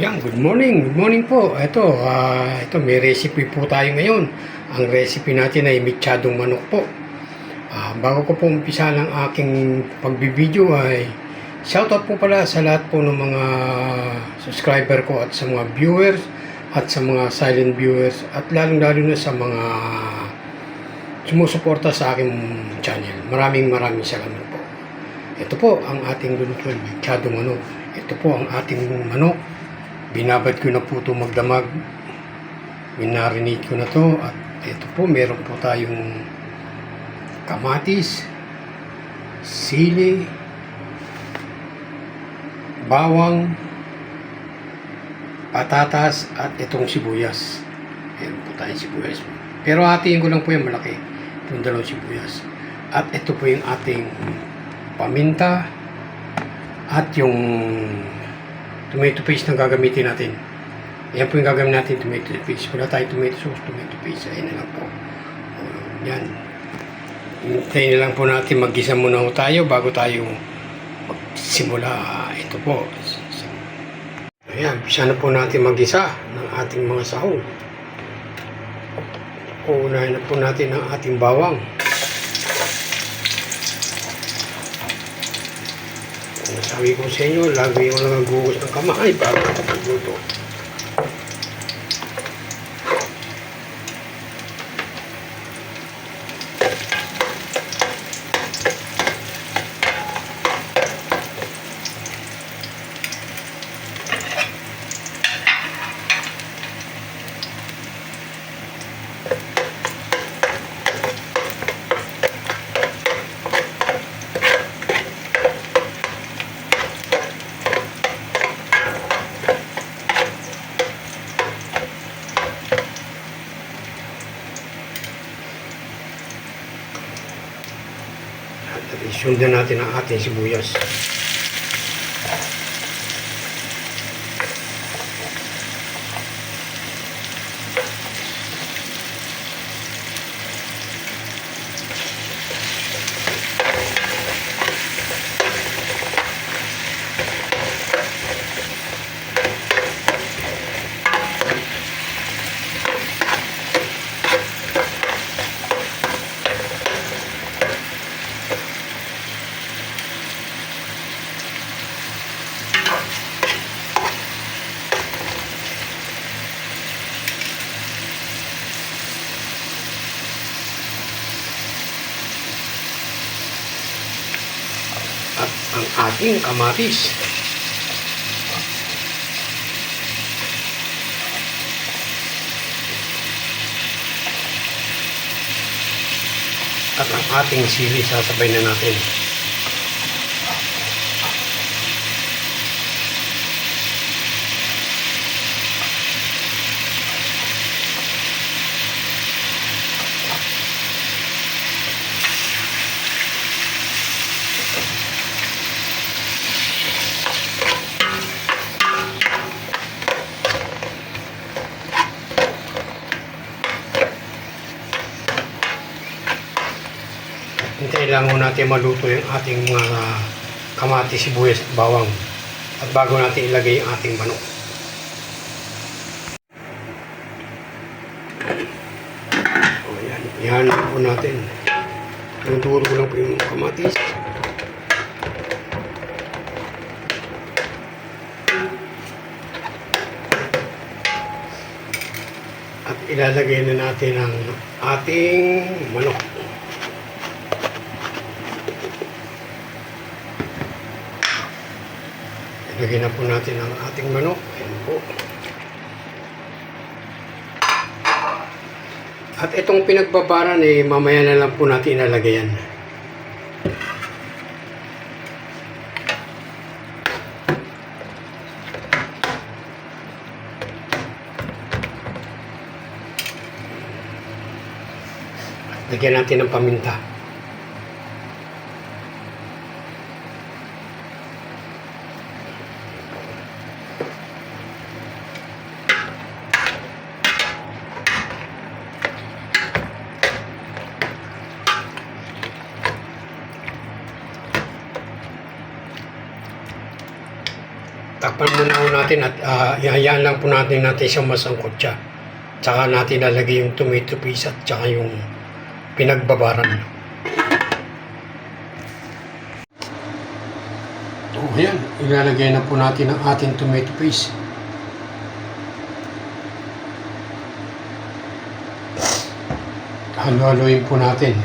Yan, good morning. Good morning po. Ito may recipe po tayo ngayon. Ang recipe natin ay mechadong manok po. Bago ko po umpisa ng aking pagbibideo ay shoutout po pala sa lahat po ng mga subscriber ko at sa mga viewers at sa mga silent viewers at lalong-lalo na sa mga sumusuporta sa aking channel. Maraming salamat po. Ito po ang ating lulutuin, mechadong manok. Ito po ang ating manok. Binabad ko na po ito magdamag. Minarinate ko na to. At ito po, meron po tayong kamatis, sili, bawang, patatas, at itong sibuyas. Meron po tayong sibuyas. Pero hatiin ko lang po yung malaki. Itong dalawang sibuyas. At ito po yung ating paminta at yung tomato paste na gagamitin natin. Yan po yung gagamitin natin, tomato paste. Wala tayong tomato sauce, tomato paste. Ayan na lang po. Yan. Hintayin na lang po natin. Mag-gisa muna po tayo bago tayo magsimula. Ito po. Ayan. Bisa na po natin mag-gisa ng ating mga sahog. Uunahin na po natin ang ating bawang. Sabi ko sa inyo, lagi yung nagugos ng kamay bago kapagluto. Isundan natin ang ating sibuyas. At ang ating kamatis. At ang ating sili sasabay na natin. Hintayin lang natin maluto yung ating mga kamatis, sibuyas at bawang. At bago natin ilagay yung ating manok. O yan, yan po natin. Tinuturo ko lang po yung kamatis. At ilalagay na natin ang ating manok. Ilagay na po natin ang ating manok. Ayan po. At itong pinagbabaran mamaya na lang po natin ilalagay yan. Lagyan natin ng paminta. Takpan muna natin at ihayaan lang po natin siyang masangkot siya. Tsaka natin lalagay yung tomato paste at tsaka yung pinagbabaran. Ayan, ilalagay na po natin ang ating tomato paste. Halo-haloin po natin.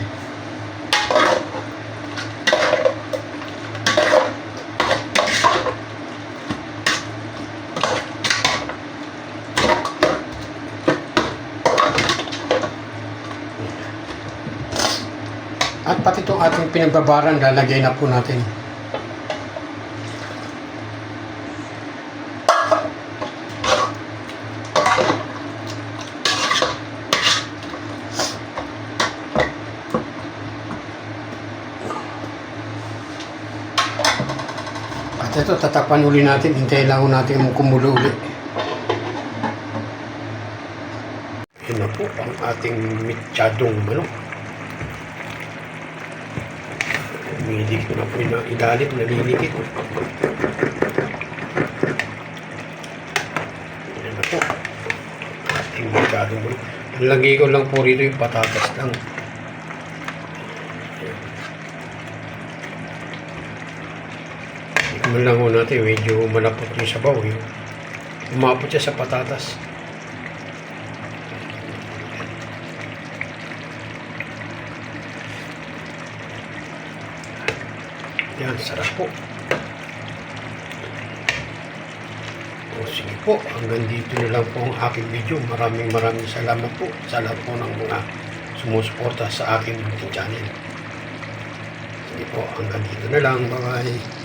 At pati itong ating pinagbabaran, lalagay na po natin. At ito, tatakpan uli natin. Hintayin lang natin kumulo uli. Yan na po ang ating mitsadong manok. Umiilig na po yung ilalim, nalilikit. Yan na po. Ating mitsadong manok. Lagay ko lang po rito yung patatas lang. Tikman lang po natin, medyo malapot yung sabaw. Umapot siya sa patatas. Yan, sarap po. O sige po, hanggang dito na lang po ang aking video. Maraming salamat po sa lahat po ng mga sumusuporta sa aking channel. Sige po, hanggang dito na lang. Bye-bye.